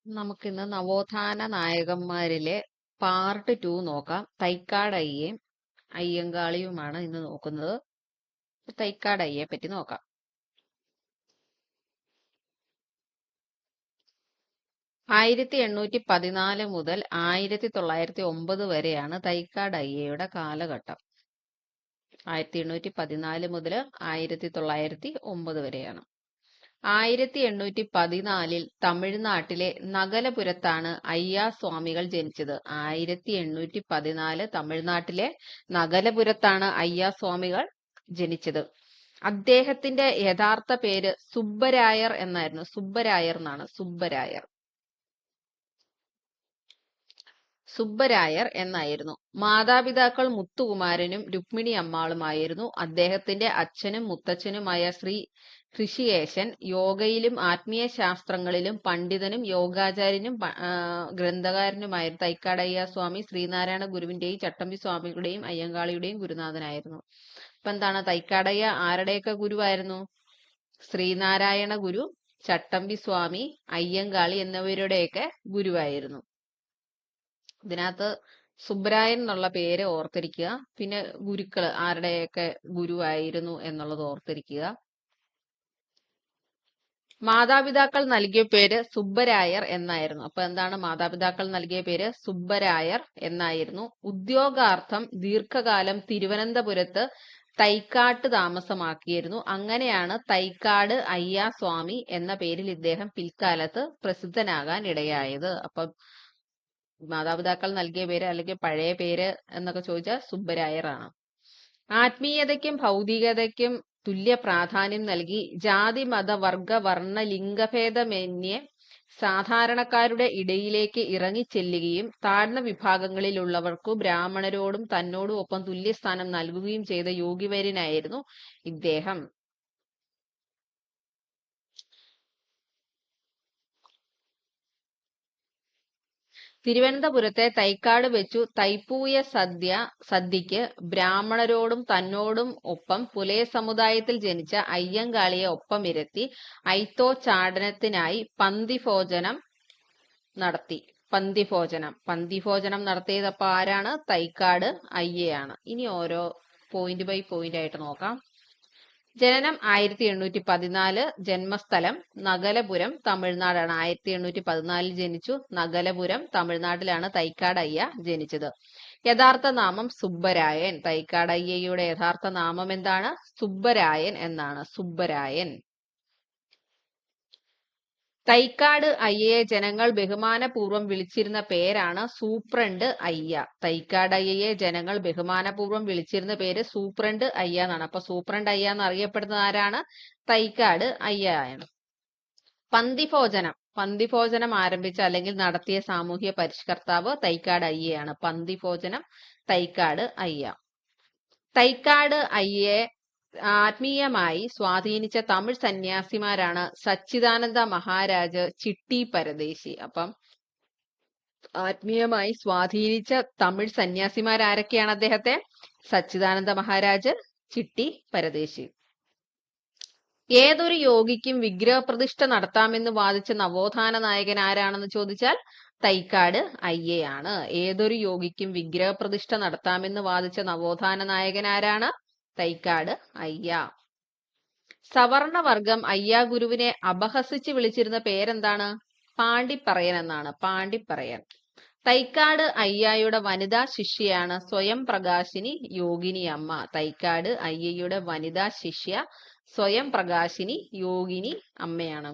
നമുക്കിന്ന് നവോത്ഥാന നായകന്മാരിലെ പാർട്ട് 2 നോക്കാം. തൈക്കാട് അയ്യയും അയ്യങ്കാളിയുമാണ് ഇന്ന് നോക്കുന്നത്. തൈക്കാട് അയ്യയെ പറ്റി നോക്കാം. 1814 മുതൽ 1909 വരെയാണ് തൈക്കാട് അയ്യയുടെ കാലഘട്ടം. 1814 മുതൽ 1909 വരെയാണ്. 1814 തമിഴ്നാട്ടിലെ നഗലപുരത്താണ് അയ്യാസ്വാമികൾ ജനിച്ചത്. 1814 തമിഴ്നാട്ടിലെ നഗലപുരത്താണ് അയ്യാസ്വാമികൾ ജനിച്ചത്. അദ്ദേഹത്തിന്റെ യഥാർത്ഥ പേര് സുബ്ബരായർ എന്നായിരുന്നു. സുബ്ബരായർ എന്നാണ്. സുബ്ബരായർ എന്നായിരുന്നു. മാതാപിതാക്കൾ മുത്തുകുമാരനും രുക്മിണി അമ്മാളുമായിരുന്നു. അദ്ദേഹത്തിന്റെ അച്ഛനും മുത്തച്ഛനുമായ ശ്രീ ഋഷികേശൻ യോഗയിലും ആത്മീയ ശാസ്ത്രങ്ങളിലും പണ്ഡിതനും യോഗാചാര്യനും ഗ്രന്ഥകാരനുമായിരുന്നു. തൈക്കാടയ്യ സ്വാമി ശ്രീനാരായണ ഗുരുവിന്റെയും ചട്ടമ്പി സ്വാമികളുടെയും അയ്യങ്കാളിയുടെയും ഗുരുനാഥനായിരുന്നു. അപ്പൊ എന്താണ്, തൈക്കാടയ്യ ആരുടെയൊക്കെ ഗുരുവായിരുന്നു? ശ്രീനാരായണ ഗുരു, ചട്ടമ്പി സ്വാമി, അയ്യങ്കാളി എന്നിവരുടെയൊക്കെ ഗുരുവായിരുന്നു. ഇതിനകത്ത് സുബ്രായൻ എന്നുള്ള പേര് ഓർത്തിരിക്കുക. പിന്നെ ഗുരുക്കള് ആരുടെയൊക്കെ ഗുരുവായിരുന്നു എന്നുള്ളത് ഓർത്തിരിക്കുക. മാതാപിതാക്കൾ നൽകിയ പേര് സുബ്ബരായർ എന്നായിരുന്നു. അപ്പൊ എന്താണ്, മാതാപിതാക്കൾ നൽകിയ പേര് സുബ്ബരായർ എന്നായിരുന്നു. ഉദ്യോഗാർത്ഥം ദീർഘകാലം തിരുവനന്തപുരത്ത് തൈക്കാട്ട് താമസമാക്കിയിരുന്നു. അങ്ങനെയാണ് തൈക്കാട് അയ്യാസ്വാമി എന്ന പേരിൽ ഇദ്ദേഹം പിൽക്കാലത്ത് പ്രസിദ്ധനാകാൻ ഇടയായത്. അപ്പം മാതാപിതാക്കൾ നൽകിയ പേര് അല്ലെങ്കിൽ പഴയ പേര് എന്നൊക്കെ ചോദിച്ചാൽ സുബ്ബരായർ ആണ്. ആത്മീയതയ്ക്കും ഭൗതികതയ്ക്കും തുല്യ പ്രാധാന്യം നൽകി ജാതി മത വർഗ വർണ്ണ ലിംഗഭേദമന്യേ സാധാരണക്കാരുടെ ഇടയിലേക്ക് ഇറങ്ങിച്ചെല്ലുകയും താഴ്ന്ന വിഭാഗങ്ങളിലുള്ളവർക്കു ബ്രാഹ്മണരോടും തന്നോടും ഒപ്പം തുല്യസ്ഥാനം നൽകുകയും ചെയ്ത യോഗിവര്യനായിരുന്നു ഇദ്ദേഹം. തിരുവനന്തപുരത്തെ തൈക്കാട് വെച്ചു തൈപ്പൂയ സദ്യയ്ക്ക് ബ്രാഹ്മണരോടും തന്നോടും ഒപ്പം പുലയ സമുദായത്തിൽ ജനിച്ച അയ്യങ്കാളിയെ ഒപ്പമിരുത്തി ഐത്തോച്ചാടനത്തിനായി പന്തിഭോജനം നടത്തി. പന്തിഭോജനം നടത്തിയതപ്പോ ആരാണ്? തൈക്കാട് അയ്യയാണ്. ഇനി ഓരോ പോയിന്റ് ബൈ പോയിന്റ് ആയിട്ട് നോക്കാം. ജനനം 1814. ജന്മസ്ഥലം നഗലപുരം, തമിഴ്നാടാണ്. 1814 ജനിച്ചു. നഗലപുരം, തമിഴ്നാട്ടിലാണ് തൈക്കാട് അയ്യ ജനിച്ചത്. യഥാർത്ഥ നാമം സുബ്ബരായൻ. തൈക്കാട് അയ്യയുടെ യഥാർത്ഥ നാമം എന്താണ്? സുബ്ബരായൻ എന്നാണ്. സുബ്ബരായൻ. തൈക്കാട് അയ്യയെ ജനങ്ങൾ ബഹുമാനപൂർവ്വം വിളിച്ചിരുന്ന പേരാണ് സൂപ്രണ്ട് അയ്യ. തൈക്കാട് അയ്യയെ ജനങ്ങൾ ബഹുമാനപൂർവ്വം വിളിച്ചിരുന്ന പേര് സൂപ്രണ്ട് അയ്യ എന്നാണ്. അപ്പൊ സൂപ്രണ്ട് അയ്യ എന്ന് അറിയപ്പെടുന്നത് ആരാണ്? തൈക്കാട് അയ്യയാണ്. പന്തിഭോജനം ആരംഭിച്ച അല്ലെങ്കിൽ നടത്തിയ സാമൂഹ്യ പരിഷ്കർത്താവ് തൈക്കാട് അയ്യയാണ്. പന്തിഭോജനം തൈക്കാട് അയ്യ. തൈക്കാട് അയ്യയെ ആത്മീയമായി സ്വാധീനിച്ച തമിഴ് സന്യാസിമാരാണ് സച്ചിദാനന്ദ മഹാരാജ്, ചിട്ടി പരദേശി. അപ്പം ആത്മീയമായി സ്വാധീനിച്ച തമിഴ് സന്യാസിമാരാരൊക്കെയാണ് അദ്ദേഹത്തെ? സച്ചിദാനന്ദ മഹാരാജ്, ചിട്ടി പരദേശി. ഏതൊരു യോഗിക്കും വിഗ്രഹപ്രതിഷ്ഠ നടത്താമെന്ന് വാദിച്ച നവോത്ഥാന നായകൻ ആരാണെന്ന് ചോദിച്ചാൽ തൈക്കാട് അയ്യയാണ്. ഏതൊരു യോഗിക്കും വിഗ്രഹപ്രതിഷ്ഠ നടത്താമെന്ന് വാദിച്ച നവോത്ഥാന നായകൻ ആരാണ്? തൈക്കാട് അയ്യ. സവർണവർഗം അയ്യാ ഗുരുവിനെ അപഹസിച്ച് വിളിച്ചിരുന്ന പേരെന്താണ്? പാണ്ടിപ്പറയൻ എന്നാണ്. പാണ്ടിപ്പറയൻ. തൈക്കാട് അയ്യയുടെ വനിതാ ശിഷ്യയാണ് സ്വയം പ്രകാശിനി യോഗിനി അമ്മ. തൈക്കാട് അയ്യയുടെ വനിതാ ശിഷ്യ സ്വയം പ്രകാശിനി യോഗിനി അമ്മയാണ്.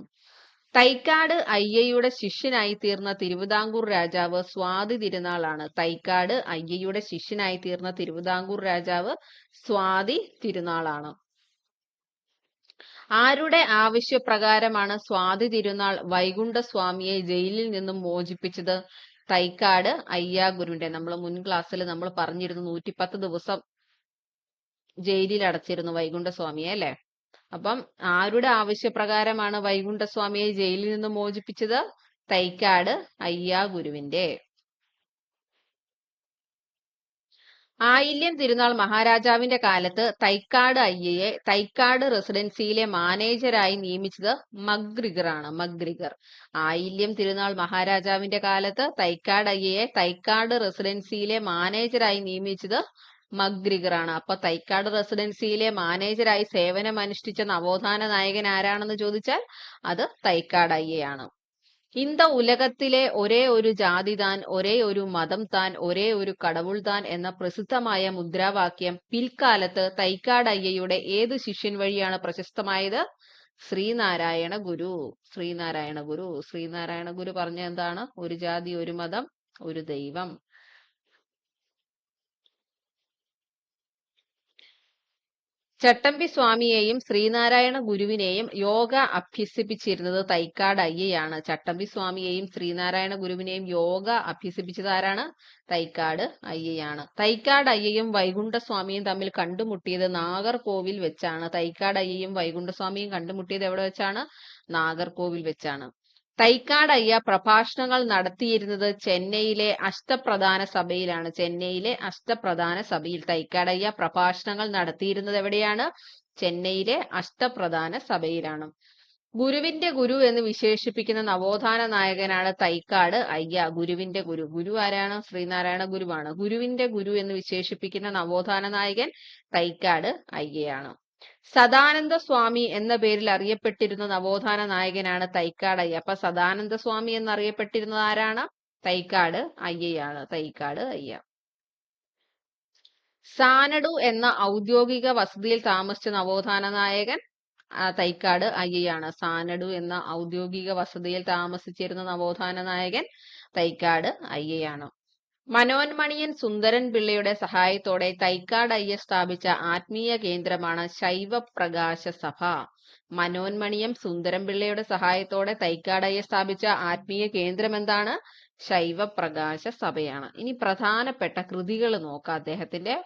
തൈക്കാട് അയ്യയുടെ ശിഷ്യനായി തീർന്ന തിരുവിതാംകൂർ രാജാവ് സ്വാതി തിരുനാളാണ്. തൈക്കാട് അയ്യയുടെ ശിഷ്യനായി തീർന്ന തിരുവിതാംകൂർ രാജാവ് സ്വാതി തിരുനാളാണ്. ആരുടെ ആവശ്യപ്രകാരമാണ് സ്വാതി തിരുനാൾ വൈകുണ്ഠസ്വാമിയെ ജയിലിൽ നിന്നും മോചിപ്പിച്ചത്? തൈക്കാട് അയ്യാ ഗുരുവിന്റെ. നമ്മൾ മുൻ ക്ലാസ്സിൽ നമ്മൾ പറഞ്ഞിരുന്നു 110 ദിവസം ജയിലിൽ അടച്ചിരുന്നു വൈകുണ്ഠസ്വാമിയെ, അല്ലെ? അപ്പം ആരുടെ ആവശ്യപ്രകാരമാണ് വൈകുണ്ഠസ്വാമിയെ ജയിലിൽ നിന്ന് മോചിപ്പിച്ചത്? തൈക്കാട് അയ്യാ ഗുരുവിന്റെ. ആയില്യം തിരുനാൾ മഹാരാജാവിന്റെ കാലത്ത് തൈക്കാട് അയ്യയെ തൈക്കാട് റെസിഡൻസിയിലെ മാനേജരായി നിയമിച്ചത് മഗ്രിഗറാണ്. മഗ്രിഗർ. ആയില്യം തിരുനാൾ മഹാരാജാവിന്റെ കാലത്ത് തൈക്കാട് അയ്യയെ തൈക്കാട് റെസിഡൻസിയിലെ മാനേജരായി നിയമിച്ചത് മഗ്രിഗറാണ്. അപ്പൊ തൈക്കാട് റെസിഡൻസിയിലെ മാനേജരായി സേവനമനുഷ്ഠിച്ച നവോത്ഥാന നായകൻ ആരാണെന്ന് ചോദിച്ചാൽ അത് തൈക്കാട് അയ്യയാണ്. இந்த ഉലകത്തിലെ ഒരേ ഒരു ജാതി താൻ, ഒരേ ഒരു മതം താൻ, ഒരേ ഒരു കടവുൾ താൻ എന്ന പ്രസിദ്ധമായ മുദ്രാവാക്യം പിൽക്കാലത്ത് തൈക്കാട് അയ്യയുടെ ഏത് ശിഷ്യൻ വഴിയാണ് പ്രശസ്തമായത്? ശ്രീനാരായണ ഗുരു. ശ്രീനാരായണ ഗുരു. ശ്രീനാരായണ ഗുരു പറഞ്ഞ എന്താണ്? ഒരു ജാതി, ഒരു മതം, ഒരു ദൈവം. ചട്ടമ്പി സ്വാമിയെയും ശ്രീനാരായണ ഗുരുവിനെയും യോഗ അഭ്യസിപ്പിച്ചിരുന്നത് തൈക്കാട് അയ്യയാണ്. ചട്ടമ്പി സ്വാമിയെയും ശ്രീനാരായണ ഗുരുവിനെയും യോഗ അഭ്യസിപ്പിച്ചത് ആരാണ്? തൈക്കാട് അയ്യയാണ്. തൈക്കാട് അയ്യയും വൈകുണ്ഠസ്വാമിയും തമ്മിൽ കണ്ടുമുട്ടിയത് നാഗർകോവിൽ വെച്ചാണ്. തൈക്കാട് അയ്യയും വൈകുണ്ഠസ്വാമിയും കണ്ടുമുട്ടിയത് എവിടെ വെച്ചാണ്? നാഗർകോവിൽ വെച്ചാണ്. തൈക്കാട് അയ്യ പ്രഭാഷണങ്ങൾ നടത്തിയിരുന്നത് ചെന്നൈയിലെ അഷ്ടപ്രധാന സഭയിലാണ്. ചെന്നൈയിലെ അഷ്ടപ്രധാന സഭയിൽ തൈക്കാട് അയ്യ പ്രഭാഷണങ്ങൾ നടത്തിയിരുന്നത് എവിടെയാണ്? ചെന്നൈയിലെ അഷ്ടപ്രധാന സഭയിലാണ്. ഗുരുവിന്റെ ഗുരു എന്ന് വിശേഷിപ്പിക്കുന്ന നവോത്ഥാന നായകനാണ് തൈക്കാട് അയ്യ. ഗുരുവിന്റെ ഗുരു. ഗുരു ആരാണ്? ശ്രീനാരായണ ഗുരുവാണ്. ഗുരുവിന്റെ ഗുരു എന്ന് വിശേഷിപ്പിക്കുന്ന നവോത്ഥാന നായകൻ തൈക്കാട് അയ്യയാണ്. സദാനന്ദ സ്വാമി എന്ന പേരിൽ അറിയപ്പെട്ടിരുന്ന നവോത്ഥാന നായകനാണ് തൈക്കാട് അയ്യ. അപ്പൊ സദാനന്ദ സ്വാമി എന്നറിയപ്പെട്ടിരുന്നത് ആരാണ്? തൈക്കാട് അയ്യയാണ്. തൈക്കാട് അയ്യ. സാനഡു എന്ന ഔദ്യോഗിക വസതിയിൽ താമസിച്ച നവോത്ഥാന നായകൻ തൈക്കാട് അയ്യയാണ്. സാനഡു എന്ന ഔദ്യോഗിക വസതിയിൽ താമസിച്ചിരുന്ന നവോത്ഥാന നായകൻ തൈക്കാട് അയ്യയാണ്. മനോന്മണിയൻ സുന്ദരൻ പിള്ളയുടെ സഹായത്തോടെ തൈക്കാട് അയ്യ സ്ഥാപിച്ച ആത്മീയ കേന്ദ്രമാണ് ശൈവപ്രകാശ സഭ. മനോന്മണിയം സുന്ദരൻ പിള്ളയുടെ സഹായത്തോടെ തൈക്കാട് അയ്യ സ്ഥാപിച്ച ആത്മീയ കേന്ദ്രം എന്താണ്? ശൈവപ്രകാശ സഭയാണ്. ഇനി പ്രധാനപ്പെട്ട കൃതികൾ നോക്കാം. അദ്ദേഹത്തിന്റെ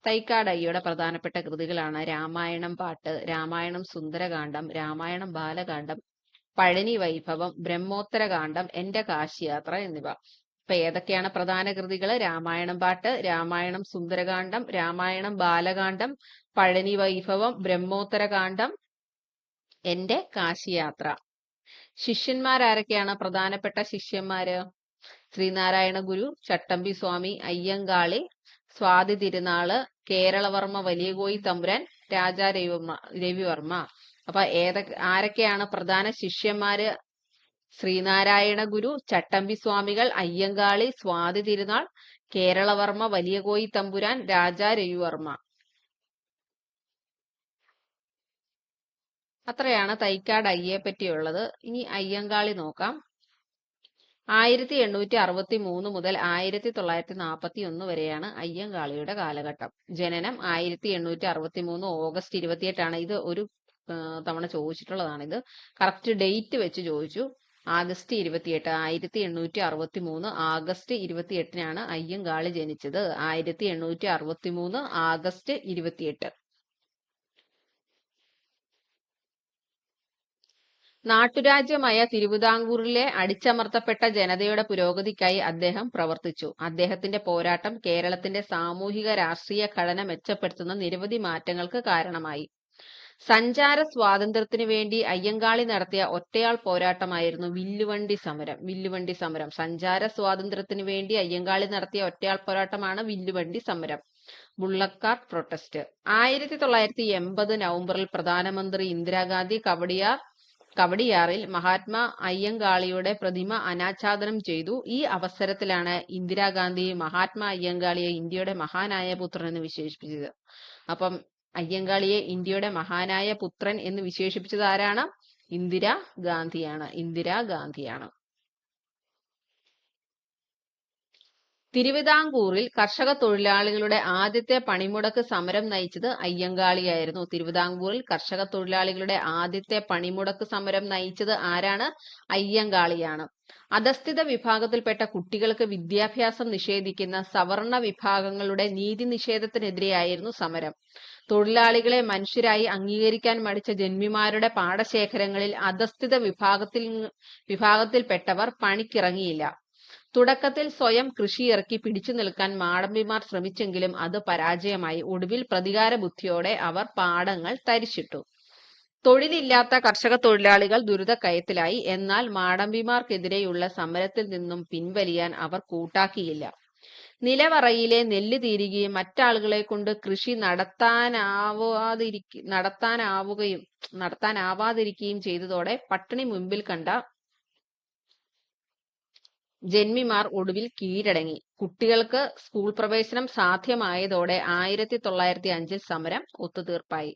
തൈക്കാട് അയ്യയുടെ പ്രധാനപ്പെട്ട കൃതികളാണ് രാമായണം പാട്ട്, രാമായണം സുന്ദരകാന്ഡം, രാമായണം ബാലകാന്ഡം, പഴനി വൈഭവം, ബ്രഹ്മോത്തരകാന്ഡം, എന്റെ കാശിയാത്ര എന്നിവ. അപ്പൊ ഏതൊക്കെയാണ് പ്രധാന കൃതികൾ? രാമായണം പാട്ട്, രാമായണം സുന്ദരകാന്ഡം, രാമായണം ബാലകാന്ഡം, പഴനി വൈഭവം, ബ്രഹ്മോത്തരകാന്ഡം, എന്റെ കാശിയാത്ര. ശിഷ്യന്മാരാരൊക്കെയാണ്? പ്രധാനപ്പെട്ട ശിഷ്യന്മാര് ശ്രീനാരായണ ഗുരു, ചട്ടമ്പി സ്വാമി, അയ്യങ്കാളി, സ്വാതി തിരുനാള്, കേരളവർമ്മ വലിയകോയി തമ്പുരാൻ, രാജാ രവിവർമ്മ. അപ്പൊ ആരൊക്കെയാണ് പ്രധാന ശിഷ്യന്മാര്? ശ്രീനാരായണ ഗുരു, ചട്ടമ്പി സ്വാമികൾ, അയ്യങ്കാളി, സ്വാതി തിരുനാൾ, കേരളവർമ്മ വലിയകോയി തമ്പുരാൻ, രാജാ രവിവർമ്മ. അത്രയാണ് തൈക്കാട് അയ്യയെ പറ്റിയുള്ളത്. ഇനി അയ്യങ്കാളി നോക്കാം. 1863 മുതൽ 1941 വരെയാണ് അയ്യങ്കാളിയുടെ കാലഘട്ടം. ജനനം 1863 ഓഗസ്റ്റ് 28 ഇത് ഒരു തവണ ചോദിച്ചിട്ടുള്ളതാണ്. ഇത് കറക്റ്റ് ഡേറ്റ് വെച്ച് ചോദിച്ചു. ആഗസ്റ്റ് 28, 1863 ആഗസ്റ്റ് 28 അയ്യങ്കാളി ജനിച്ചത്. 1863 ആഗസ്റ്റ് 28. നാട്ടുരാജ്യമായ തിരുവിതാംകൂറിലെ അടിച്ചമർത്തപ്പെട്ട ജനതയുടെ പുരോഗതിക്കായി അദ്ദേഹം പ്രവർത്തിച്ചു. അദ്ദേഹത്തിന്റെ പോരാട്ടം കേരളത്തിന്റെ സാമൂഹിക രാഷ്ട്രീയ ഘടന മെച്ചപ്പെടുത്തുന്ന നിരവധി മാറ്റങ്ങൾക്ക് കാരണമായി. സഞ്ചാര സ്വാതന്ത്ര്യത്തിന് വേണ്ടി അയ്യങ്കാളി നടത്തിയ ഒറ്റയാൾ പോരാട്ടമായിരുന്നു വില്ലുവണ്ടി സമരം. വില്ലുവണ്ടി സമരം. സഞ്ചാര സ്വാതന്ത്ര്യത്തിന് വേണ്ടി അയ്യങ്കാളി നടത്തിയ ഒറ്റയാൾ പോരാട്ടമാണ് വില്ലുവണ്ടി സമരം. ബുള്ളക്കാർട്ട് പ്രൊട്ടസ്റ്റ്. 1980 നവംബറിൽ പ്രധാനമന്ത്രി ഇന്ദിരാഗാന്ധി കവടിയാറിൽ മഹാത്മാ അയ്യങ്കാളിയുടെ പ്രതിമ അനാച്ഛാദനം ചെയ്തു. ഈ അവസരത്തിലാണ് ഇന്ദിരാഗാന്ധി മഹാത്മാ അയ്യങ്കാളിയെ ഇന്ത്യയുടെ മഹാനായ പുത്രൻ എന്ന് വിശേഷിപ്പിച്ചത്. അപ്പം അയ്യങ്കാളിയെ ഇന്ത്യയുടെ മഹാനായ പുത്രൻ എന്ന് വിശേഷിപ്പിച്ചത് ആരാണ്? ഇന്ദിരാഗാന്ധിയാണ്. ഇന്ദിരാഗാന്ധിയാണ്. തിരുവിതാംകൂറിൽ കർഷക തൊഴിലാളികളുടെ ആദ്യത്തെ പണിമുടക്ക് സമരം നയിച്ചത് അയ്യങ്കാളിയായിരുന്നു. തിരുവിതാംകൂറിൽ കർഷക തൊഴിലാളികളുടെ ആദ്യത്തെ പണിമുടക്ക് സമരം നയിച്ചത് ആരാണ്? അയ്യങ്കാളിയാണ്. അധസ്ഥിത വിഭാഗത്തിൽപ്പെട്ട കുട്ടികൾക്ക് വിദ്യാഭ്യാസം നിഷേധിക്കുന്ന സവർണ വിഭാഗങ്ങളുടെ നീതി നിഷേധത്തിനെതിരെയായിരുന്നു സമരം. തൊഴിലാളികളെ മനുഷ്യരായി അംഗീകരിക്കാൻ മടിച്ച ജന്മിമാരുടെ പാടശേഖരങ്ങളിൽ അധസ്ഥിത വിഭാഗത്തിൽപ്പെട്ടവർ പണിക്കിറങ്ങിയില്ല. തുടക്കത്തിൽ സ്വയം കൃഷിയിറക്കി പിടിച്ചു നിൽക്കാൻ മാടമ്പിമാർ ശ്രമിച്ചെങ്കിലും അത് പരാജയമായി. ഒടുവിൽ പ്രതികാര ബുദ്ധിയോടെ അവർ പാടങ്ങൾ തരിച്ചിട്ടു. തൊഴിലില്ലാത്ത കർഷക തൊഴിലാളികൾ ദുരിതക്കയത്തിലായി. എന്നാൽ മാടമ്പിമാർക്കെതിരെയുള്ള സമരത്തിൽ നിന്നും പിൻവലിയാൻ അവർ കൂട്ടാക്കിയില്ല. നിലവറയിലെ നെല്ല് തീരുകയും മറ്റാളുകളെ കൊണ്ട് കൃഷി നടത്താനാവാതിരിക്കുകയും ചെയ്തതോടെ പട്ടിണി മുൻപിൽ കണ്ട ജന്മിമാർ ഒടുവിൽ കീഴടങ്ങി. കുട്ടികൾക്ക് സ്കൂൾ പ്രവേശനം സാധ്യമായതോടെ 1905 സമരം ഒത്തുതീർപ്പായി.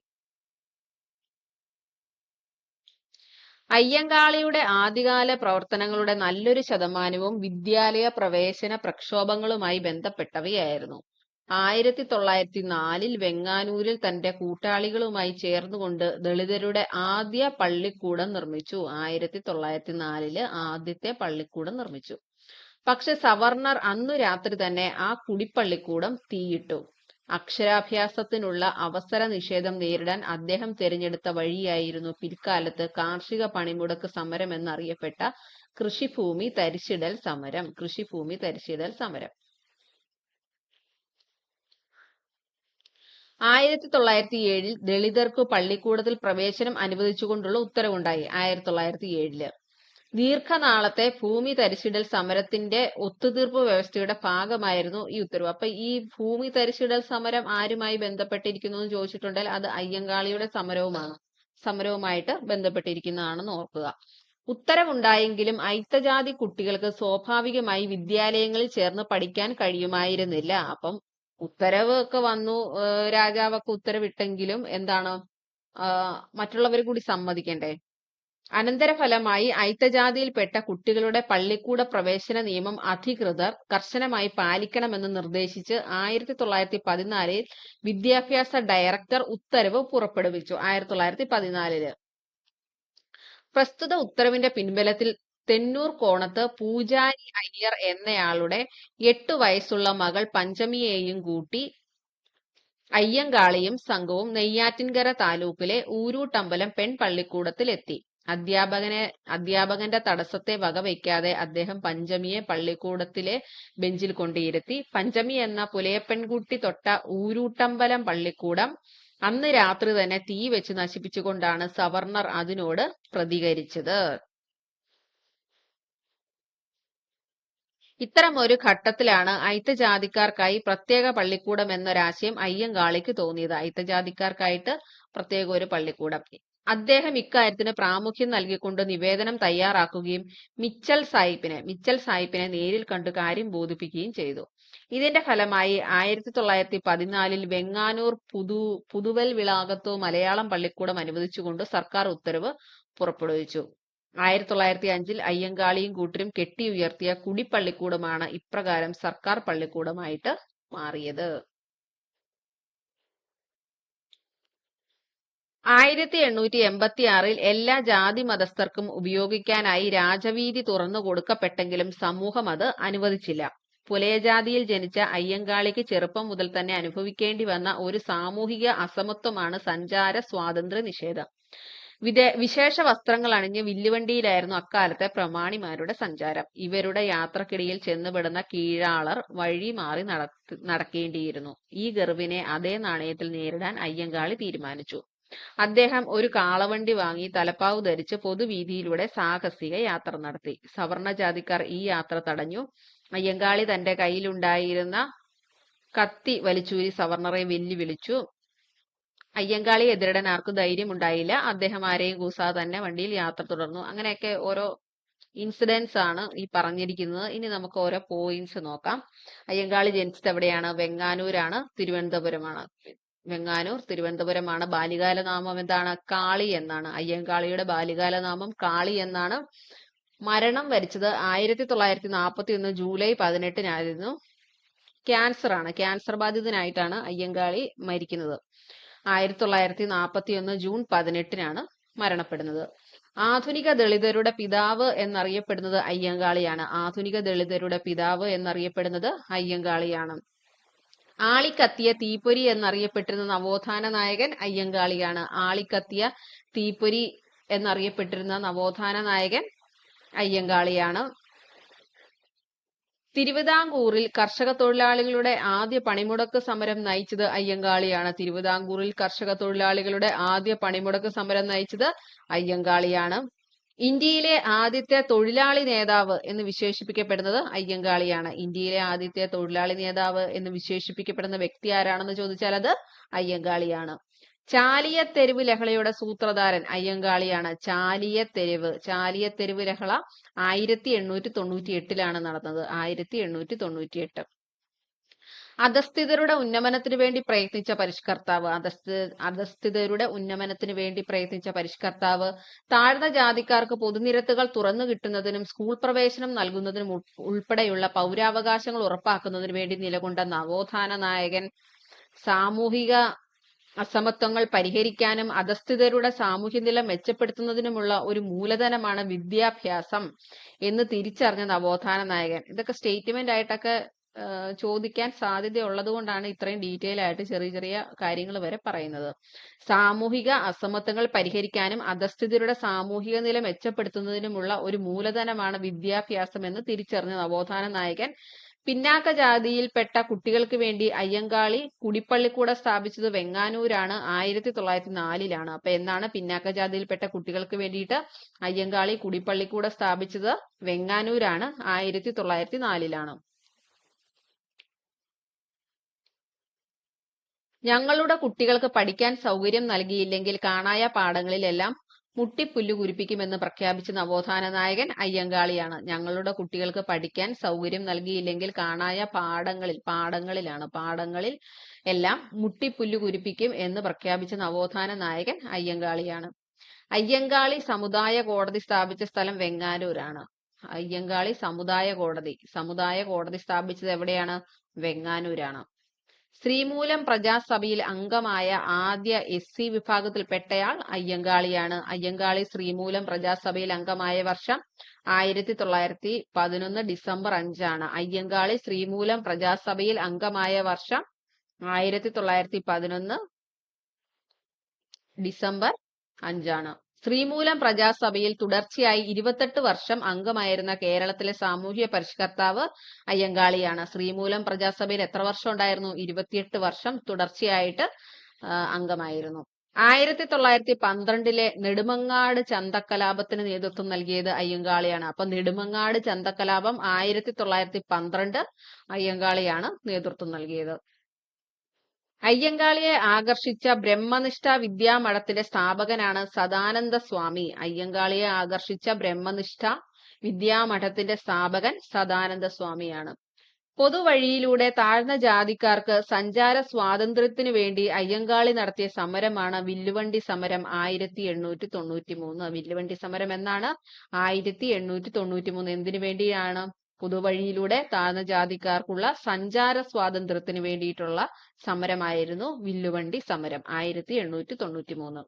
അയ്യങ്കാളിയുടെ ആദ്യകാല പ്രവർത്തനങ്ങളുടെ നല്ലൊരു ശതമാനവും വിദ്യാലയ പ്രവേശന പ്രക്ഷോഭങ്ങളുമായി ബന്ധപ്പെട്ടവയായിരുന്നു. 1904 വെങ്ങാനൂരിൽ തന്റെ കൂട്ടാളികളുമായി ചേർന്നുകൊണ്ട് ദളിതരുടെ ആദ്യ പള്ളിക്കൂടം നിർമ്മിച്ചു. 1904 ആദ്യത്തെ പള്ളിക്കൂടം നിർമ്മിച്ചു. പക്ഷെ സവർണർ അന്നു രാത്രി തന്നെ ആ കുടിപ്പള്ളിക്കൂടം തീയിട്ടു. അക്ഷരാഭ്യാസത്തിനുള്ള അവസര നിഷേധം നേരിടാൻ അദ്ദേഹം തിരഞ്ഞെടുത്ത വഴിയായിരുന്നു പിൽക്കാലത്ത് കാർഷിക പണിമുടക്ക് സമരം എന്നറിയപ്പെട്ട കൃഷിഭൂമി തരിശിടൽ സമരം. 1907 ദളിതർക്കു പള്ളിക്കൂടത്തിൽ പ്രവേശനം അനുവദിച്ചുകൊണ്ടുള്ള ഉത്തരവുണ്ടായി. 1907 ദീർഘനാളത്തെ ഭൂമി തരിശിടൽ സമരത്തിന്റെ ഒത്തുതീർപ്പ് വ്യവസ്ഥയുടെ ഭാഗമായിരുന്നു ഈ ഉത്തരവ്. അപ്പൊ ഈ ഭൂമി തരിശിടൽ സമരം ആരുമായി ബന്ധപ്പെട്ടിരിക്കുന്നു എന്ന് ചോദിച്ചിട്ടുണ്ടെങ്കിൽ അത് അയ്യങ്കാളിയുടെ സമരവുമായിട്ട് ബന്ധപ്പെട്ടിരിക്കുന്നതാണെന്ന് ഓർക്കുക. ഉത്തരവുണ്ടായെങ്കിലും അയിത്തജാതി കുട്ടികൾക്ക് സ്വാഭാവികമായി വിദ്യാലയങ്ങളിൽ ചേർന്ന് പഠിക്കാൻ കഴിയുമായിരുന്നില്ല. അപ്പം ഉത്തരവ് ഒക്കെ വന്നു, രാജാവൊക്കെ ഉത്തരവിട്ടെങ്കിലും എന്താണ് മറ്റുള്ളവർ കൂടി സമ്മതിക്കണ്ടേ? അനന്തരഫലമായി അയിത്തജാതിയിൽപ്പെട്ട കുട്ടികളുടെ പള്ളിക്കൂട പ്രവേശന നിയമം അധികൃതർ കർശനമായി പാലിക്കണമെന്ന് നിർദ്ദേശിച്ച് 1914 വിദ്യാഭ്യാസ ഡയറക്ടർ ഉത്തരവ് പുറപ്പെടുവിച്ചു. 1914 പ്രസ്തുത ഉത്തരവിന്റെ പിൻബലത്തിൽ തെന്നൂർ കോണത്ത് പൂജാരി അയ്യർ എന്നയാളുടെ 8 വയസ്സുള്ള മകൾ പഞ്ചമിയെയും കൂട്ടി അയ്യങ്കാളിയും സംഘവും നെയ്യാറ്റിൻകര താലൂക്കിലെ ഊരൂട്ടമ്പലം പെൺപള്ളിക്കൂടത്തിലെത്തി. അധ്യാപകന്റെ തടസ്സത്തെ വകവയ്ക്കാതെ അദ്ദേഹം പഞ്ചമിയെ പള്ളിക്കൂടത്തിലെ ബെഞ്ചിൽ കൊണ്ടിരുത്തി. പഞ്ചമി എന്ന പുലയപ്പെൺകുട്ടി തൊട്ട ഊരൂട്ടമ്പലം പള്ളിക്കൂടം അന്ന് രാത്രി തന്നെ തീ വെച്ച് നശിപ്പിച്ചുകൊണ്ടാണ് സവർണർ അതിനോട് പ്രതികരിച്ചത്. ഇത്തരമൊരു ഘട്ടത്തിലാണ് അയിത്തജാതിക്കാർക്കായി പ്രത്യേക പള്ളിക്കൂടം എന്നൊരാശയം അയ്യങ്കാളിക്ക് തോന്നിയത്. അയിത്തജാതിക്കാർക്കായിട്ട് പ്രത്യേക ഒരു പള്ളിക്കൂടം. അദ്ദേഹം ഇക്കാര്യത്തിന് പ്രാമുഖ്യം നൽകിക്കൊണ്ട് നിവേദനം തയ്യാറാക്കുകയും മിച്ചൽ സാഹിബിനെ നേരിൽ കണ്ട് കാര്യം ബോധിപ്പിക്കുകയും ചെയ്തു. ഇതിന്റെ ഫലമായി 1914 വെങ്ങാനൂർ പുതുവൽ വിളാകത്തോ മലയാളം പള്ളിക്കൂടം അനുവദിച്ചുകൊണ്ട് സർക്കാർ ഉത്തരവ് പുറപ്പെടുവിച്ചു. 1905 അയ്യങ്കാളിയും കൂട്ടരും കെട്ടിയുയർത്തിയ കുടിപ്പള്ളിക്കൂടമാണ് ഇപ്രകാരം സർക്കാർ പള്ളിക്കൂടമായിട്ട് മാറിയത്. 1886 എല്ലാ ജാതി മതസ്ഥർക്കും ഉപയോഗിക്കാനായി രാജവീതി തുറന്നു കൊടുക്കപ്പെട്ടെങ്കിലും സമൂഹം അത് അനുവദിച്ചില്ല. പുലയജാതിയിൽ ജനിച്ച അയ്യങ്കാളിക്ക് ചെറുപ്പം മുതൽ തന്നെ അനുഭവിക്കേണ്ടി വന്ന ഒരു സാമൂഹിക അസമത്വമാണ് സഞ്ചാര സ്വാതന്ത്ര്യ നിഷേധം. വിശേഷ വസ്ത്രങ്ങൾ അണിഞ്ഞ് വില്ലുവണ്ടിയിലായിരുന്നു അക്കാലത്തെ പ്രമാണിമാരുടെ സഞ്ചാരം. ഇവരുടെ യാത്രക്കിടയിൽ ചെന്നുപെടുന്ന കീഴാളർ വഴി മാറി നടക്കേണ്ടിയിരുന്നു. ഈ ഗർവിനെ അതേ നാണയത്തിൽ നേരിടാൻ അയ്യങ്കാളി തീരുമാനിച്ചു. അദ്ദേഹം ഒരു കാളവണ്ടി വാങ്ങി തലപ്പാവ് ധരിച്ച് പൊതുവീതിയിലൂടെ സാഹസിക യാത്ര നടത്തി. സവർണജാതിക്കാർ ഈ യാത്ര തടഞ്ഞു. അയ്യങ്കാളി തന്റെ കയ്യിലുണ്ടായിരുന്ന കത്തി വലിച്ചൂരി സവർണറെ വെല്ലുവിളിച്ചു. അയ്യങ്കാളിയെ എതിരിടാൻ ആർക്കും ധൈര്യമുണ്ടായില്ല. അദ്ദേഹം ആരെയും കൂസാതെ തന്നെ വണ്ടിയിൽ യാത്ര തുടർന്നു. അങ്ങനെയൊക്കെ ഓരോ ഇൻസിഡൻസ് ആണ് ഈ പറഞ്ഞിരിക്കുന്നത്. ഇനി നമുക്ക് ഓരോ പോയിന്റ്സ് നോക്കാം. അയ്യങ്കാളി ജനിച്ചത് എവിടെയാണ്? വെങ്ങാനൂരാണ്, തിരുവനന്തപുരമാണ്. ബാല്യകാല നാമം എന്താണ്? കാളി എന്നാണ്. അയ്യങ്കാളിയുടെ ബാല്യകാല നാമം കാളി എന്നാണ്. മരണം വരിച്ചത് 1941 ജൂലൈ 18 ക്യാൻസർ ആണ്. ക്യാൻസർ ബാധിതനായിട്ടാണ് അയ്യങ്കാളി മരിക്കുന്നത്. 1941 ജൂൺ 18 മരണപ്പെടുന്നത്. ആധുനിക ദളിതരുടെ പിതാവ് എന്നറിയപ്പെടുന്നത് അയ്യങ്കാളിയാണ്. ആളിക്കത്തിയ തീപ്പൊരി എന്നറിയപ്പെട്ടിരുന്ന നവോത്ഥാന നായകൻ അയ്യങ്കാളിയാണ്. അയ്യങ്കാളിയാണ്. തിരുവിതാംകൂറിൽ കർഷക തൊഴിലാളികളുടെ ആദ്യ പണിമുടക്ക് സമരം നയിച്ചത് അയ്യങ്കാളിയാണ്. തിരുവിതാംകൂറിൽ കർഷക തൊഴിലാളികളുടെ ആദ്യ പണിമുടക്ക് സമരം നയിച്ചത് അയ്യങ്കാളിയാണ്. ഇന്ത്യയിലെ ആദ്യത്തെ തൊഴിലാളി നേതാവ് എന്ന് വിശേഷിപ്പിക്കപ്പെടുന്നത് അയ്യങ്കാളിയാണ്. ഇന്ത്യയിലെ ആദ്യത്തെ തൊഴിലാളി നേതാവ് എന്ന് വിശേഷിപ്പിക്കപ്പെടുന്ന വ്യക്തി ആരാണെന്ന് ചോദിച്ചാൽ അത് അയ്യങ്കാളിയാണ്. ചാലിയത്തെരുവ് ലഹളയുടെ സൂത്രധാരൻ അയ്യങ്കാളിയാണ്. ചാലിയത്തെരുവ് ലഹള 1898 നടന്നത്. 1898. അധസ്ഥിതരുടെ ഉന്നമനത്തിനു വേണ്ടി പ്രയത്നിച്ച പരിഷ്കർത്താവ്. അധസ്ഥിതരുടെ ഉന്നമനത്തിനു വേണ്ടി പ്രയത്നിച്ച പരിഷ്കർത്താവ്. താഴ്ന്ന ജാതിക്കാർക്ക് പൊതുനിരത്തുകൾ തുറന്നു കിട്ടുന്നതിനും സ്കൂൾ പ്രവേശനം നൽകുന്നതിനും ഉൾപ്പെടെയുള്ള പൗരാവകാശങ്ങൾ ഉറപ്പാക്കുന്നതിനു വേണ്ടി നിലകൊണ്ട നവോത്ഥാന നായകൻ. സാമൂഹിക അസമത്വങ്ങൾ പരിഹരിക്കാനും അധസ്ഥിതരുടെ സാമൂഹ്യനില മെച്ചപ്പെടുത്തുന്നതിനുമുള്ള ഒരു മൂലധനമാണ് വിദ്യാഭ്യാസം എന്ന് തിരിച്ചറിഞ്ഞ നവോത്ഥാന നായകൻ. ഇതൊക്കെ സ്റ്റേറ്റ്മെന്റ് ആയിട്ടൊക്കെ ചോദിക്കാൻ സാധ്യതയുള്ളത് കൊണ്ടാണ് ഇത്രയും ഡീറ്റെയിൽ ആയിട്ട് ചെറിയ ചെറിയ കാര്യങ്ങൾ വരെ പറയുന്നത്. സാമൂഹിക അസമത്വങ്ങൾ പരിഹരിക്കാനും അധസ്ഥിതരുടെ സാമൂഹിക നില മെച്ചപ്പെടുത്തുന്നതിനുമുള്ള ഒരു മൂലധനമാണ് വിദ്യാഭ്യാസം എന്ന് തിരിച്ചറിഞ്ഞ നവോത്ഥാന നായകൻ. പിന്നാക്ക ജാതിയിൽപ്പെട്ട കുട്ടികൾക്ക് വേണ്ടി അയ്യങ്കാളി കുടിപ്പള്ളിക്കൂടം സ്ഥാപിച്ചത് വെങ്ങാനൂരാണ്. 1904. അപ്പൊ എന്നാണ് പിന്നാക്ക ജാതിയിൽപ്പെട്ട കുട്ടികൾക്ക് വേണ്ടിയിട്ട് അയ്യങ്കാളി കുടിപ്പള്ളിക്കൂടം സ്ഥാപിച്ചത്? വെങ്ങാനൂരാണ്. 1904. ഞങ്ങളുടെ കുട്ടികൾക്ക് പഠിക്കാൻ സൗകര്യം നൽകിയില്ലെങ്കിൽ കാണായ പാഠങ്ങളിലെല്ലാം മുട്ടിപ്പുല്ല് കുരിപ്പിക്കുമെന്ന് പ്രഖ്യാപിച്ച നവോത്ഥാന നായകൻ അയ്യങ്കാളിയാണ്. ഞങ്ങളുടെ കുട്ടികൾക്ക് പഠിക്കാൻ സൗകര്യം നൽകിയില്ലെങ്കിൽ കാണായ പാഠങ്ങളിൽ എല്ലാം മുട്ടിപ്പുല്ല് കുരിപ്പിക്കും എന്ന് പ്രഖ്യാപിച്ച നവോത്ഥാന നായകൻ അയ്യങ്കാളിയാണ്. അയ്യങ്കാളി സമുദായ കോടതി സ്ഥാപിച്ച സ്ഥലം വെങ്ങാനൂരാണ്. അയ്യങ്കാളി സമുദായ കോടതി സ്ഥാപിച്ചത് എവിടെയാണ്? വെങ്ങാനൂരാണ്. ശ്രീമൂലം പ്രജാസഭയിൽ അംഗമായ ആദ്യ SC വിഭാഗത്തിൽപ്പെട്ടയാൾ അയ്യങ്കാളിയാണ്. അയ്യങ്കാളി ശ്രീമൂലം പ്രജാസഭയിൽ അംഗമായ വർഷം 1911 ഡിസംബർ 5. അയ്യങ്കാളി ശ്രീമൂലം പ്രജാസഭയിൽ അംഗമായ വർഷം 1911 ഡിസംബർ 5. ശ്രീമൂലം പ്രജാസഭയിൽ തുടർച്ചയായി 28 വർഷം അംഗമായിരുന്ന കേരളത്തിലെ സാമൂഹ്യ പരിഷ്കർത്താവ് അയ്യങ്കാളിയാണ്. ശ്രീമൂലം പ്രജാസഭയിൽ എത്ര വർഷം ഉണ്ടായിരുന്നു? 28 വർഷം തുടർച്ചയായിട്ട് അംഗമായിരുന്നു. 1912 നെടുമങ്ങാട് ചന്തക്കലാപത്തിന് നേതൃത്വം നൽകിയത് അയ്യങ്കാളിയാണ്. അപ്പൊ നെടുമങ്ങാട് ചന്തക്കലാപം 1912 അയ്യങ്കാളിയാണ് നേതൃത്വം നൽകിയത്. അയ്യങ്കാളിയെ ആകർഷിച്ച ബ്രഹ്മനിഷ്ഠ വിദ്യാമഠത്തിന്റെ സ്ഥാപകനാണ് സദാനന്ദ സ്വാമി. അയ്യങ്കാളിയെ ആകർഷിച്ച ബ്രഹ്മനിഷ്ഠ വിദ്യാമഠത്തിന്റെ സ്ഥാപകൻ സദാനന്ദ സ്വാമിയാണ്. പൊതുവഴിയിലൂടെ താഴ്ന്ന ജാതിക്കാർക്ക് സഞ്ചാര സ്വാതന്ത്ര്യത്തിനു വേണ്ടി അയ്യങ്കാളി നടത്തിയ സമരമാണ് വില്ലുവണ്ടി സമരം 1893. വില്ലുവണ്ടി സമരം എന്നാണ്? 1893. എന്തിനു വേണ്ടിയാണ്? പൊതുവഴിയിലൂടെ താഴ്ന്ന ജാതിക്കാർക്കുള്ള സഞ്ചാര സ്വാതന്ത്ര്യത്തിന് വേണ്ടിയിട്ടുള്ള സമരമായിരുന്നു വില്ലുവണ്ടി സമരം 1893.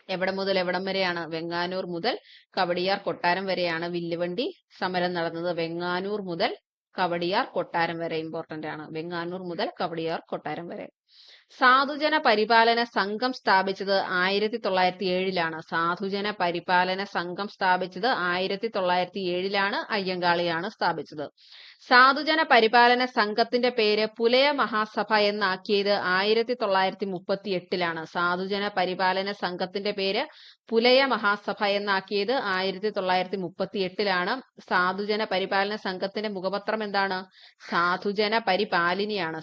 എവിടെ മുതൽ എവിടം വരെയാണ്? വെങ്ങാനൂർ മുതൽ കവടിയാർ കൊട്ടാരം വരെയാണ് വില്ലുവണ്ടി സമരം നടന്നത്. വെങ്ങാനൂർ മുതൽ കവടിയാർ കൊട്ടാരം വരെ ഇമ്പോർട്ടന്റ് ആണ്. വെങ്ങാനൂർ മുതൽ കവടിയാർ കൊട്ടാരം വരെ. സാധുജന പരിപാലന സംഘം സ്ഥാപിച്ചത് 1907. സാധുജന പരിപാലന സംഘം സ്ഥാപിച്ചത് 1907. അയ്യങ്കാളിയാണ് സ്ഥാപിച്ചത്. സാധുജന പരിപാലന സംഘത്തിന്റെ പേര് പുലയ മഹാസഭ എന്നാക്കിയത് 1938. സാധുജന പരിപാലന സംഘത്തിന്റെ പേര് പുലയ മഹാസഭ എന്നാക്കിയത് 1938. സാധുജന പരിപാലന സംഘത്തിന്റെ മുഖപത്രം എന്താണ്? സാധുജന പരിപാലിനിയാണ്.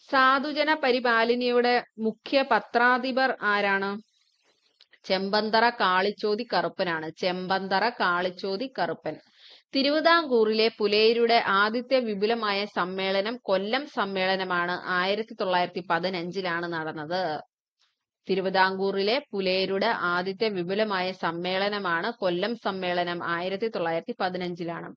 സാധുജന പരിപാലിനിയുടെ മുഖ്യ പത്രാധിപർ ആരാണ്? ചെമ്പന്തറ കാളിച്ചോതി കറുപ്പൻ. തിരുവിതാംകൂറിലെ പുലയരുടെ ആദ്യത്തെ വിപുലമായ സമ്മേളനം കൊല്ലം സമ്മേളനമാണ്. 1915 നടന്നത്. തിരുവിതാംകൂറിലെ പുലയരുടെ ആദ്യത്തെ വിപുലമായ സമ്മേളനമാണ് കൊല്ലം സമ്മേളനം. 1915.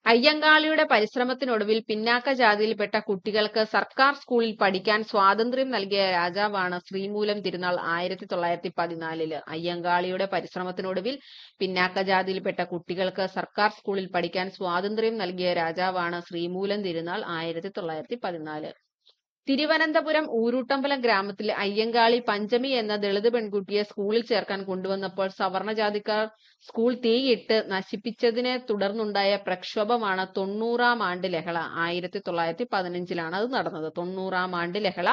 അയ്യങ്കാളിയുടെ പരിശ്രമത്തിനൊടുവിൽ പിന്നാക്ക ജാതിയിൽപ്പെട്ട കുട്ടികൾക്ക് സർക്കാർ സ്കൂളിൽ പഠിക്കാൻ സ്വാതന്ത്ര്യം നൽകിയ രാജാവാണ് ശ്രീമൂലം തിരുനാൾ 1914. അയ്യങ്കാളിയുടെ പരിശ്രമത്തിനൊടുവിൽ പിന്നാക്ക ജാതിയിൽപ്പെട്ട കുട്ടികൾക്ക് സർക്കാർ സ്കൂളിൽ പഠിക്കാൻ സ്വാതന്ത്ര്യം നൽകിയ രാജാവാണ് ശ്രീമൂലം തിരുനാൾ 1914. തിരുവനന്തപുരം ഊരൂട്ടമ്പലം ഗ്രാമത്തിലെ അയ്യങ്കാളി പഞ്ചമി എന്ന ദളിത് പെൺകുട്ടിയെ സ്കൂളിൽ ചേർക്കാൻ കൊണ്ടുവന്നപ്പോൾ സവർണജാതിക്കാർ സ്കൂൾ തീയിട്ട് നശിപ്പിച്ചതിനെ തുടർന്നുണ്ടായ പ്രക്ഷോഭമാണ് 90-ാം ആണ്ട് ലഹള. 1915 അത് നടന്നത്. 90-ാം ആണ്ട് ലഹള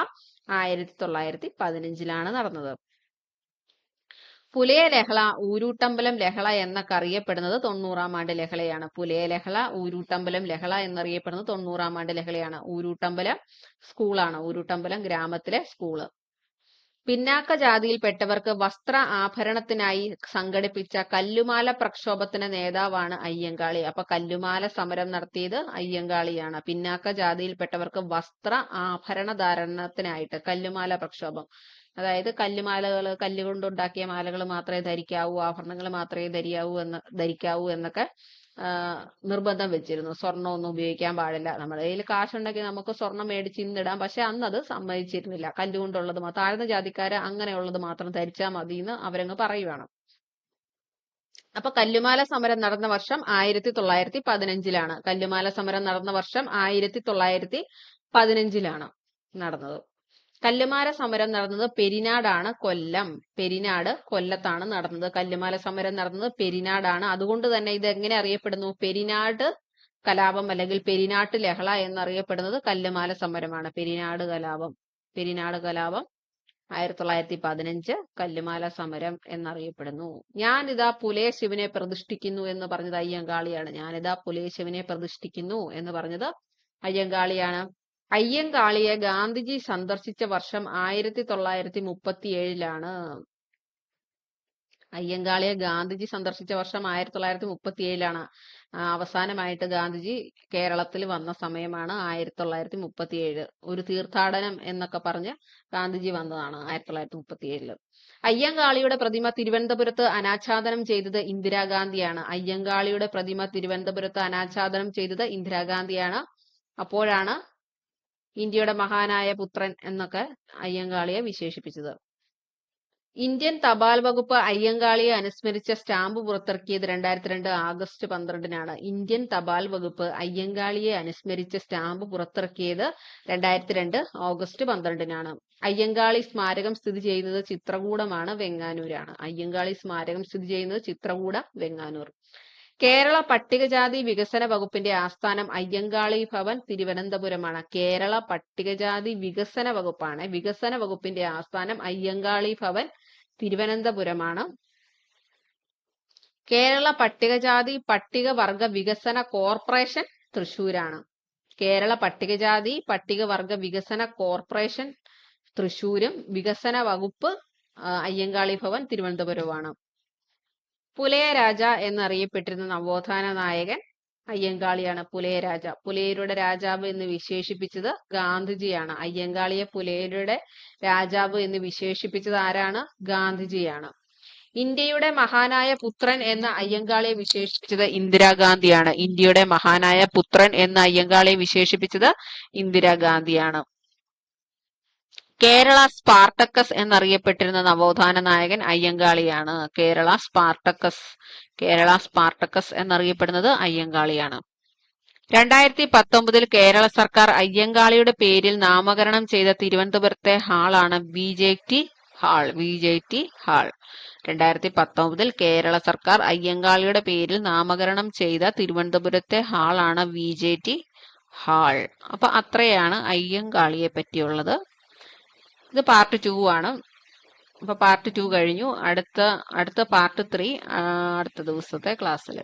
1915 നടന്നത്. പുലയ ലഹള, ഊരൂട്ടമ്പലം ലഹള എന്നൊക്കെ അറിയപ്പെടുന്നത് 90-ാം ആണ്ട് ലഹളയാണ്. പുലയ ലഹള, ഊരൂട്ടമ്പലം ലഹള എന്നറിയപ്പെടുന്നത് 90-ാം ആണ്ട് ലഹളയാണ്. ഊരൂട്ടമ്പലം സ്കൂളാണ്. ഊരൂട്ടമ്പലം ഗ്രാമത്തിലെ സ്കൂള്. പിന്നാക്ക ജാതിയിൽപ്പെട്ടവർക്ക് വസ്ത്ര ആഭരണത്തിനായി സംഘടിപ്പിച്ച കല്ലുമാല പ്രക്ഷോഭത്തിന് നേതാവാണ് അയ്യങ്കാളി. അപ്പൊ കല്ലുമാല സമരം നടത്തിയത് അയ്യങ്കാളിയാണ്. പിന്നാക്ക ജാതിയിൽപ്പെട്ടവർക്ക് വസ്ത്ര ആഭരണ ധാരണത്തിനായിട്ട് കല്ലുമാല പ്രക്ഷോഭം. അതായത് കല്ലുകൊണ്ടുണ്ടാക്കിയ മാലകൾ മാത്രമേ ധരിക്കാവൂ, ആഭരണങ്ങൾ മാത്രമേ ധരിക്കാവൂ എന്നൊക്കെ നിർബന്ധം വെച്ചിരുന്നു. സ്വർണ്ണമൊന്നും ഉപയോഗിക്കാൻ പാടില്ല. നമ്മുടെ കയ്യിൽ കാശുണ്ടെങ്കിൽ നമുക്ക് സ്വർണം മേടിച്ച് ഇന്നിടാം. പക്ഷെ അന്നത് സമ്മതിച്ചിരുന്നില്ല. കല്ലുകൊണ്ടുള്ളത് താഴ്ന്ന ജാതിക്കാര് അങ്ങനെയുള്ളത് മാത്രം ധരിച്ചാൽ മതി എന്ന് അവരങ്ങ് പറയുവാണ്. അപ്പൊ കല്ലുമാല സമരം നടന്ന വർഷം 1915 കല്ലുമാല സമരം നടന്ന വർഷം 1915 നടന്നത്. കല്ലുമാല സമരം നടന്നത് പെരിനാടാണ്, കൊല്ലം. പെരിനാട് കൊല്ലത്താണ് നടന്നത്. കല്ലുമാല സമരം നടന്നത് പെരിനാടാണ്. അതുകൊണ്ട് തന്നെ ഇത് എങ്ങനെ അറിയപ്പെടുന്നു? പെരിനാട് കലാപം അല്ലെങ്കിൽ പെരിനാട്ട് ലഹള എന്നറിയപ്പെടുന്നത് കല്ലുമാല സമരമാണ്. പെരിനാട് കലാപം 1915 കല്ലുമാല സമരം എന്നറിയപ്പെടുന്നു. ഞാനിതാ പുലയ ശിവനെ പ്രതിഷ്ഠിക്കുന്നു എന്ന് പറഞ്ഞത് അയ്യങ്കാളിയാണ്. ഞാനിതാ പുലയ ശിവനെ പ്രതിഷ്ഠിക്കുന്നു എന്ന് പറഞ്ഞത് അയ്യങ്കാളിയാണ്. അയ്യങ്കാളിയെ ഗാന്ധിജി സന്ദർശിച്ച വർഷം 1937 അയ്യങ്കാളിയെ ഗാന്ധിജി സന്ദർശിച്ച വർഷം 1937 അവസാനമായിട്ട് ഗാന്ധിജി കേരളത്തിൽ വന്ന സമയമാണ് 1937. ഒരു തീർത്ഥാടനം എന്നൊക്കെ പറഞ്ഞ് ഗാന്ധിജി വന്നതാണ് 1937. അയ്യങ്കാളിയുടെ പ്രതിമ തിരുവനന്തപുരത്ത് അനാച്ഛാദനം ചെയ്തത് ഇന്ദിരാഗാന്ധിയാണ്. അയ്യങ്കാളിയുടെ പ്രതിമ തിരുവനന്തപുരത്ത് അനാച്ഛാദനം ചെയ്തത് ഇന്ദിരാഗാന്ധിയാണ്. അപ്പോഴാണ് ഇന്ത്യയുടെ മഹാനായ പുത്രൻ എന്നൊക്കെ അയ്യങ്കാളിയെ വിശേഷിപ്പിച്ചത്. ഇന്ത്യൻ തപാൽ വകുപ്പ് അയ്യങ്കാളിയെ അനുസ്മരിച്ച സ്റ്റാമ്പ് പുറത്തിറക്കിയത് 2002 ആഗസ്റ്റ് 12 ഇന്ത്യൻ തപാൽ വകുപ്പ് അയ്യങ്കാളിയെ അനുസ്മരിച്ച സ്റ്റാമ്പ് പുറത്തിറക്കിയത് 2002 ഓഗസ്റ്റ് 12 അയ്യങ്കാളി സ്മാരകം സ്ഥിതി ചെയ്യുന്നത് ചിത്രകൂടമാണ്, വെങ്ങാനൂരാണ്. അയ്യങ്കാളി സ്മാരകം സ്ഥിതി ചെയ്യുന്നത് ചിത്രകൂടം, വെങ്ങാനൂർ. കേരള പട്ടികജാതി വികസന വകുപ്പിന്റെ ആസ്ഥാനം അയ്യങ്കാളി ഭവൻ, തിരുവനന്തപുരമാണ്. കേരള പട്ടികജാതി വികസന വകുപ്പാണ്. വികസന വകുപ്പിന്റെ ആസ്ഥാനം അയ്യങ്കാളി ഭവൻ, തിരുവനന്തപുരമാണ്. കേരള പട്ടികജാതി പട്ടികവർഗ വികസന കോർപ്പറേഷൻ തൃശ്ശൂരാണ്. കേരള പട്ടികജാതി പട്ടികവർഗ വികസന കോർപ്പറേഷൻ തൃശ്ശൂരും വികസന വകുപ്പ് അയ്യങ്കാളി ഭവൻ തിരുവനന്തപുരവുമാണ്. പുലയ രാജ എന്നറിയപ്പെട്ടിരുന്ന നവോത്ഥാന നായകൻ അയ്യങ്കാളിയാണ്. പുലയ രാജ, പുലയരുടെ രാജാവ് എന്ന് വിശേഷിപ്പിച്ചത് ഗാന്ധിജിയാണ്. അയ്യങ്കാളിയെ പുലയരുടെ രാജാവ് എന്ന് വിശേഷിപ്പിച്ചത് ആരാണ്? ഗാന്ധിജിയാണ്. ഇന്ത്യയുടെ മഹാനായ പുത്രൻ എന്ന അയ്യങ്കാളിയെ വിശേഷിപ്പിച്ചത് ഇന്ദിരാഗാന്ധിയാണ്. ഇന്ത്യയുടെ മഹാനായ പുത്രൻ എന്ന അയ്യങ്കാളിയെ വിശേഷിപ്പിച്ചത് ഇന്ദിരാഗാന്ധിയാണ്. കേരള സ്പാർട്ടക്കസ് എന്നറിയപ്പെട്ടിരുന്ന നവോത്ഥാന നായകൻ അയ്യങ്കാളിയാണ്. കേരള സ്പാർട്ടക്കസ് എന്നറിയപ്പെടുന്നത് അയ്യങ്കാളിയാണ്. 2019 കേരള സർക്കാർ അയ്യങ്കാളിയുടെ പേരിൽ നാമകരണം ചെയ്ത തിരുവനന്തപുരത്തെ ഹാളാണ് VJT ഹാൾ. 2019 കേരള സർക്കാർ അയ്യങ്കാളിയുടെ പേരിൽ നാമകരണം ചെയ്ത തിരുവനന്തപുരത്തെ ഹാളാണ് VJT ഹാൾ. അപ്പൊ അത്രയാണ് അയ്യങ്കാളിയെ പറ്റിയുള്ളത്. ഇത് പാർട്ട് 2 ആണ്. അപ്പൊ പാർട്ട് 2 കഴിഞ്ഞു. അടുത്ത പാർട്ട് 3 അടുത്ത ദിവസത്തെ ക്ലാസ്സിൽ.